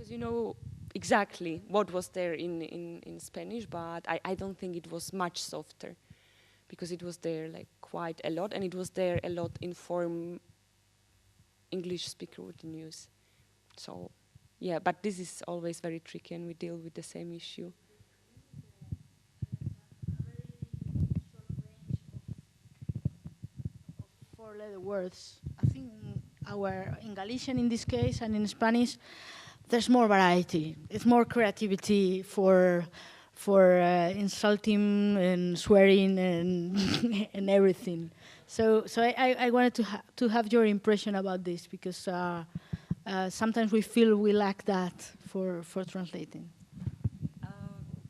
because you know exactly what was there in Spanish, but I don't think it was much softer, because it was there like quite a lot, and it was there a lot in form English speaker would use. So yeah, but this is always very tricky, and we deal with the same issue. Four-letter words. I think in Galician in this case and in Spanish, there's more variety. It's more creativity for insulting and swearing and and everything. So I wanted to have your impression about this, because sometimes we feel we lack that for translating.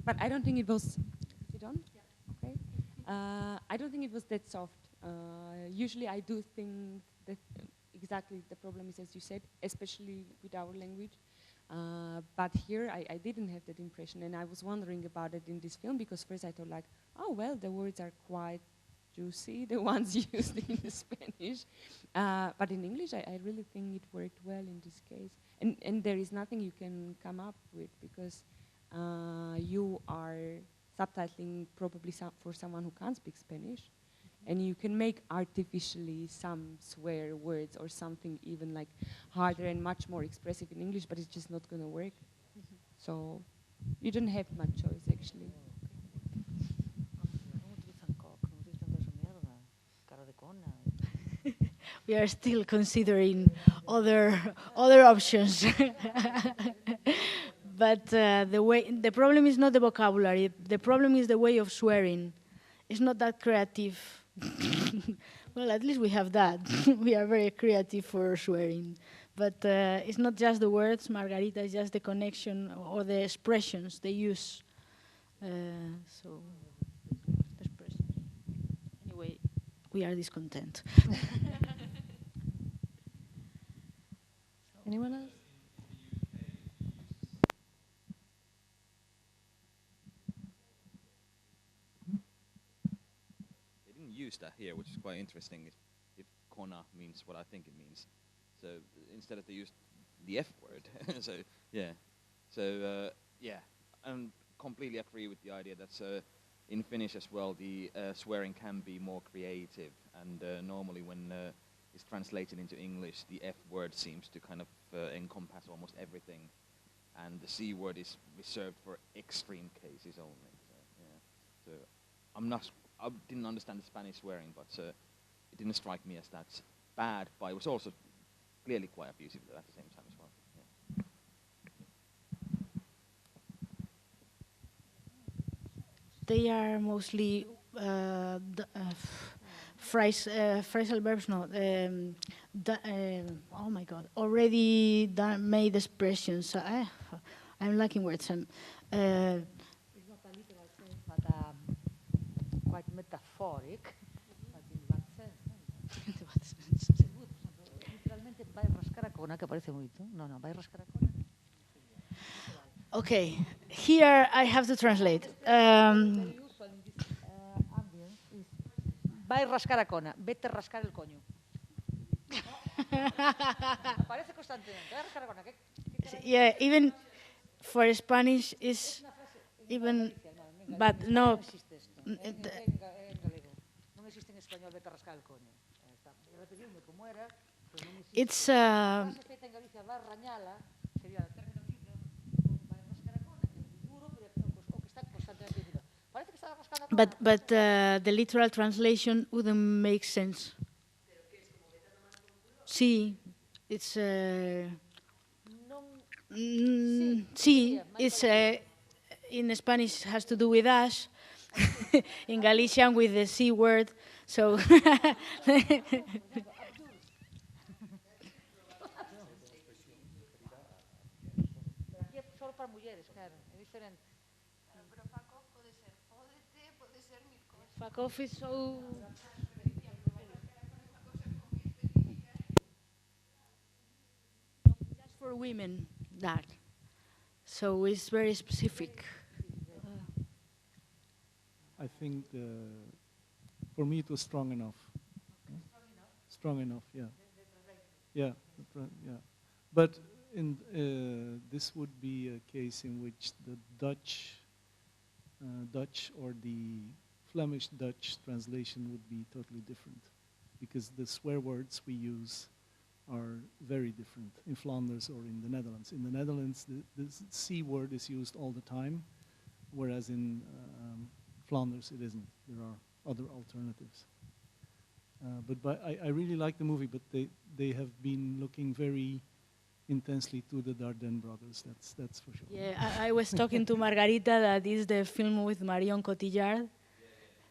But I don't think it was. Is it on? Yeah. Okay. I don't think it was that soft. Usually, I do think that exactly the problem is, as you said, especially with our language. But here, I didn't have that impression, and I was wondering about it in this film, because first I thought like, oh well, the words are quite juicy, the ones used in Spanish. But in English, I really think it worked well in this case. And there is nothing you can come up with, because you are subtitling probably for someone who can't speak Spanish, and you can make artificially some swear words or something even like harder and much more expressive in English, but it's just not going to work. So you don't have much choice, actually. We are still considering other options. But the problem is not the vocabulary. The problem is the way of swearing. It's not that creative. Well, at least we have that. We are very creative for swearing. But it's not just the words, Margarita, it's just the connection or the expressions they use. So, the expressions. Anyway, we are discontent. Anyone else? Use that here, which is quite interesting. If kona means what I think it means, so instead they used the F word. So yeah, so yeah, and completely agree with the idea that in Finnish as well, the swearing can be more creative, and normally when it's translated into English, the F word seems to kind of encompass almost everything, and the C word is reserved for extreme cases only. So yeah, so I didn't understand the Spanish swearing, but it didn't strike me as that's bad, but it was also clearly quite abusive at the same time as well. Yeah. They are mostly phrasal verbs, no. Oh my God, already made expressions. I'm lacking words. It's not a literal sense, but quite metaphoric, but in bad sense. Literalmente, vai rascar a cona, que parece moito. No, vai rascar a cona. Okay, here I have to translate. Vai rascar a cona, vete rascar el coño. Aparece constantemente, vai rascar a cona. Yeah, even for Spanish is even, but no. En galego. Non existe en español vete rascar el coño. Repetiume como era. It's feita en Galicia, vai rañala, sería o término tipo, vai rascar a cona, que é duro, pero o que está constantemente dicindo. Parece que está rascando a cona. but the literal translation wouldn't make sense. Sí, it's sí, it's in Spanish has to do with us. In Galician with the C word, so. Só para mulleres, claro, é diferente. Pero fuck off pode ser jódete, pode ser mil cosas. Fuck off is so. Just for women, that. So it's very specific. I think for me it was strong enough. Strong enough, yeah. Yeah, yeah. But This would be a case in which the Dutch or the Flemish Dutch translation would be totally different, because the swear words we use are very different in Flanders or in the Netherlands. In the Netherlands, the C word is used all the time, whereas in Flanders it isn't. There are other alternatives. But I really like the movie, but they have been looking very intensely to the Dardenne brothers. That's for sure. Yeah, I was talking to Margarita that is the film with Marion Cotillard,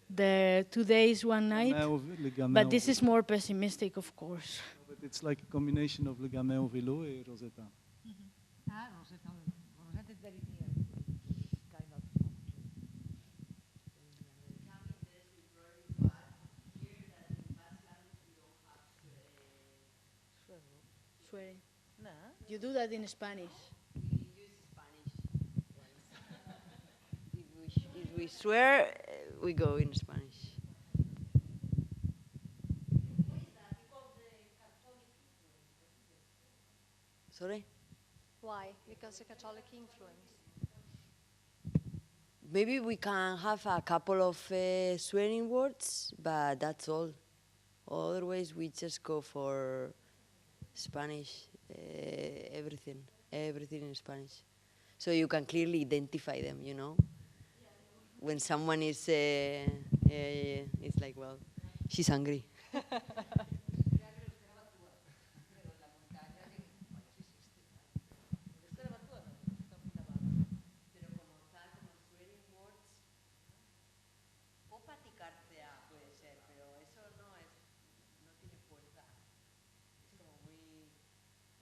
the 2 days, 1 night. Le Gamin But au this is Vélo. more pessimistic, of course. But it's like a combination of Le Gamin au Vélo and Rosetta. Ah, Rosetta. Rosetta is very near. Kind of. Swearing. No. You do that in Spanish. If we swear, we go in Spanish. Sorry? Why? Because the Catholic influence. Maybe we can have a couple of swearing words, but that's all. Otherwise, we just go for Spanish, everything in Spanish. So you can clearly identify them, you know? When someone is, it's like, well, she's hungry.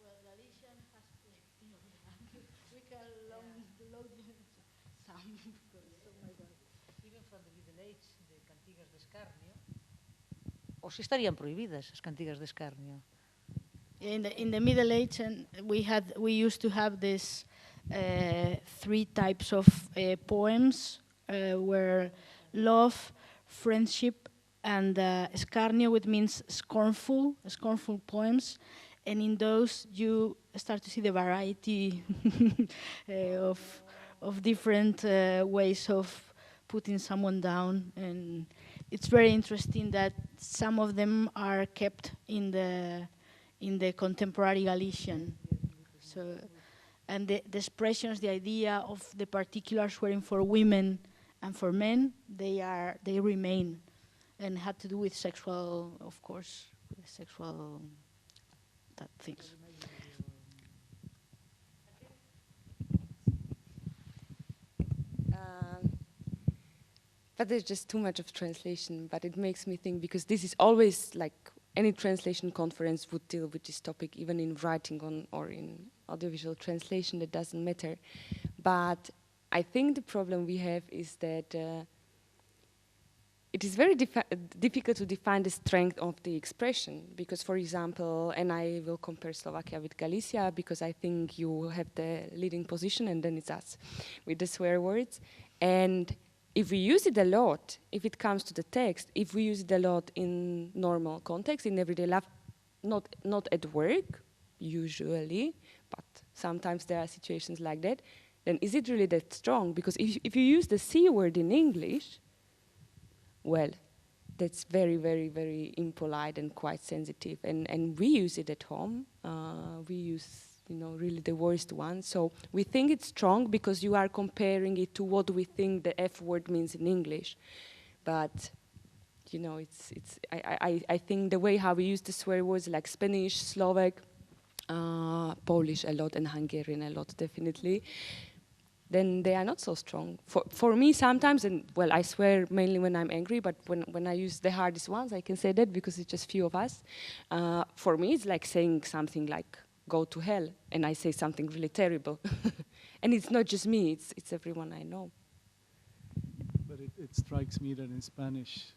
Well, Galician has plenty of that. We can load some. Oh my God. Even from the Middle Age, the cantigas de escarnio. O si estarían prohibidas as cantigas de escarnio. In the Middle Age, and we used to have this 3 types of poems, were love, friendship, and escarnio, which means scornful poems. And in those, you start to see the variety of different ways of putting someone down. And it's very interesting that some of them are kept in the contemporary Galician. So, and the expressions, the idea of the particular swearing for women and for men, they remain, and had to do with sexual, of course, with sexual things. But there's just too much of translation, but it makes me think, because this is always like any translation conference would deal with this topic, even in writing or in audiovisual translation, that doesn't matter. But I think the problem we have is that it is very difficult to define the strength of the expression, because, for example, and I will compare Slovakia with Galicia, because I think you have the leading position, and then it's us with the swear words. And if we use it a lot, if it comes to the text, if we use it a lot in normal context, in everyday life, not at work, usually, but sometimes there are situations like that, then is it really that strong? Because if you use the C word in English, well, that's very, very, very impolite and quite sensitive. And we use it at home. We use, really the worst one. So we think it's strong because you are comparing it to what we think the F word means in English. But, I think the way how we use the swear words like Spanish, Slovak, Polish a lot, and Hungarian a lot, definitely, then they are not so strong. For me, sometimes, and well, I swear mainly when I'm angry, but when I use the hardest ones, I can say that because it's just few of us. For me, it's like saying something like, go to hell, and I say something really terrible. And it's not just me, it's everyone I know. But it strikes me that in Spanish,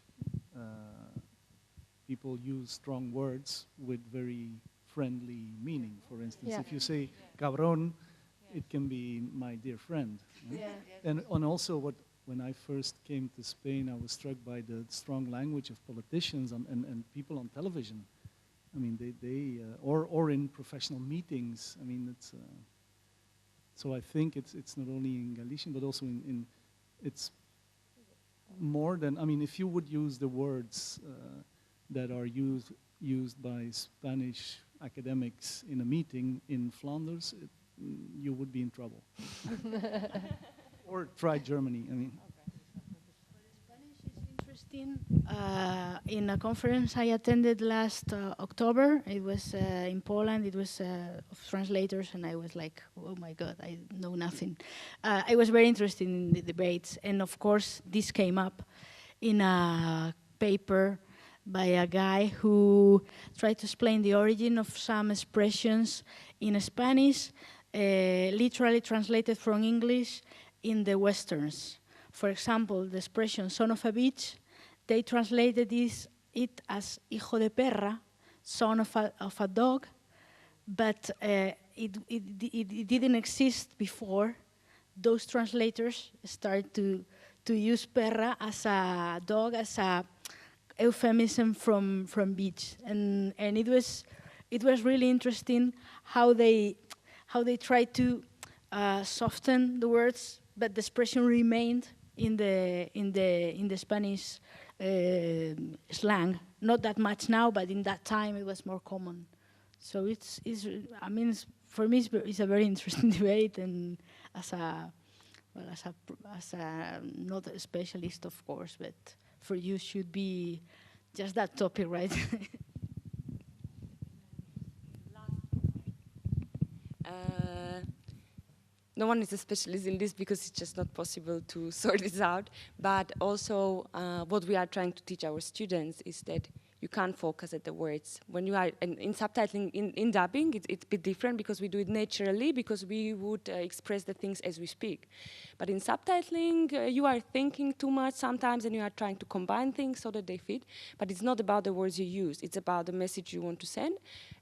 people use strong words with very friendly meaning. For instance, if you say cabrón, it can be my dear friend. Yeah. And also when I first came to Spain, I was struck by the strong language of politicians and people on television. I mean, or in professional meetings. I mean, it's so I think it's not only in Galician but also in it's more than, I mean, if you would use the words that are used by Spanish academics in a meeting in Flanders, you would be in trouble. Or try Germany. I mean. Spanish is interesting. In a conference I attended last October, it was in Poland, it was of translators, and I was like, oh my God, I know nothing. I was very interested in the debates, and of course this came up in a paper by a guy who tried to explain the origin of some expressions in Spanish, literally translated from English in the Westerns. For example, the expression son of a bitch, they translated it as hijo de perra, son of a dog, but it didn't exist before. Those translators started to use perra as a dog, as a euphemism from bitch, and it was really interesting how they tried to soften the words, but the expression remained in the Spanish slang. Not that much now, but in that time it was more common. So I mean, for me it's a very interesting debate, and as a not a specialist, of course, but for you should be just that topic, right? No one is a specialist in this because it's just not possible to sort this out. But also, what we are trying to teach our students is that you can't focus at the words. When you are in subtitling, in dubbing, it's a bit different because we do it naturally, because we would express the things as we speak. But in subtitling, you are thinking too much sometimes, and you are trying to combine things so that they fit. But it's not about the words you use. It's about the message you want to send.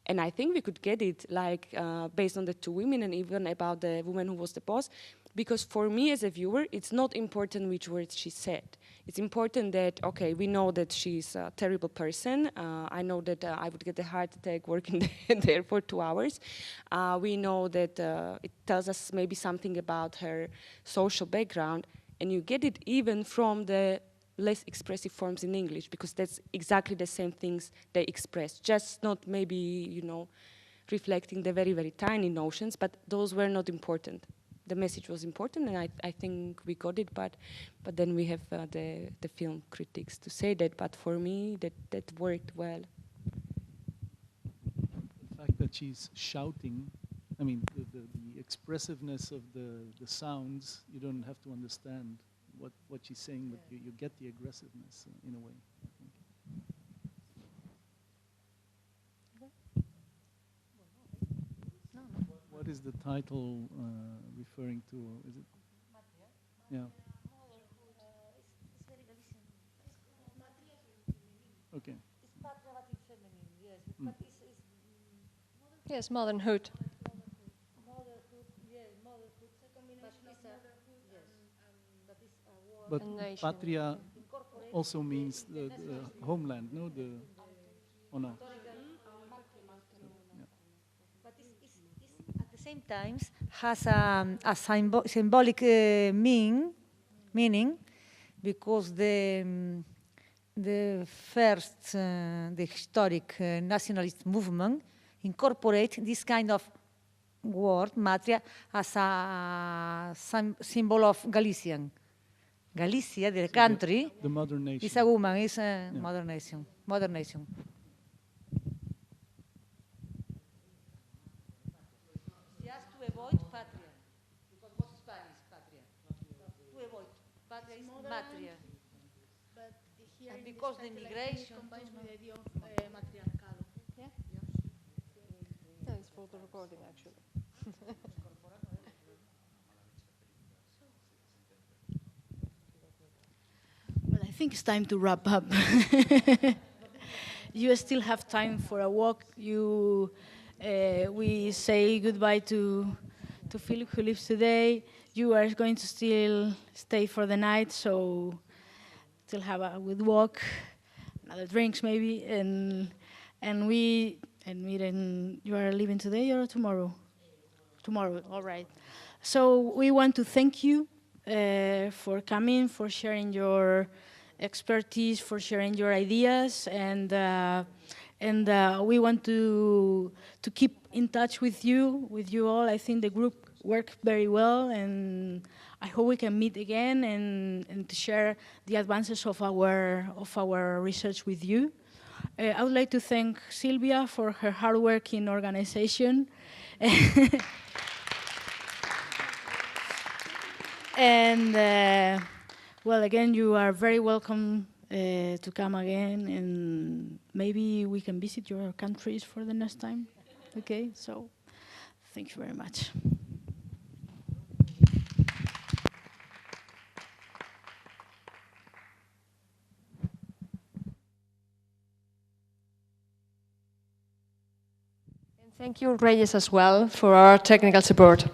And I think we could get it, like, based on the two women, and even about the woman who was the boss. Because for me as a viewer, it's not important which words she said. It's important that, okay, we know that she's a terrible person. I know that I would get a heart attack working there for 2 hours. We know that it tells us maybe something about her social background. And you get it even from the less expressive forms in English, because that's exactly the same things they express. Just not maybe, you know, reflecting the very, very tiny notions, but those were not important. The message was important, and I think we got it, but then we have the film critics to say that, but for me, that worked well. The fact that she's shouting, I mean, the expressiveness of the sounds, you don't have to understand what she's saying, but you get the aggressiveness in a way, I think. What is the title referring to? Is it? Yeah. Okay. It's patria, but in feminine, yes. But Yes, motherhood. Motherhood, yes, motherhood. It's a combination of motherhood that is a word. But And nation. patria also means the homeland, no? Oh no. But it's at the same time has a symbolic meaning, because the first, the historic nationalist movement incorporate this kind of word, matria, as a symbol of Galician. Galicia, the country, The mother nation. is a woman, is a mother nation. Mother nation. Just to avoid patria, because what's Spanish, patria? To avoid, patria is matria. But here And in because this the title, I think migration it combines with the idea of matriarcado. Yeah? No, it's for the recording, actually. Well, I think it's time to wrap up. You still have time for a walk. We say goodbye to Philip, who lives today. You are going to still stay for the night, so still have a good walk, another drinks maybe, and And you are leaving today or tomorrow? Tomorrow, all right. So we want to thank you for coming, for sharing your expertise, for sharing your ideas, and we want to keep in touch with you all. I think the group worked very well, and I hope we can meet again and to share the advances of our research with you. I would like to thank Silvia for her hard work in organization. And well, again, you are very welcome to come again, and maybe we can visit your countries for the next time. Okay, so thank you very much. And thank you, Reyes, as well, for our technical support.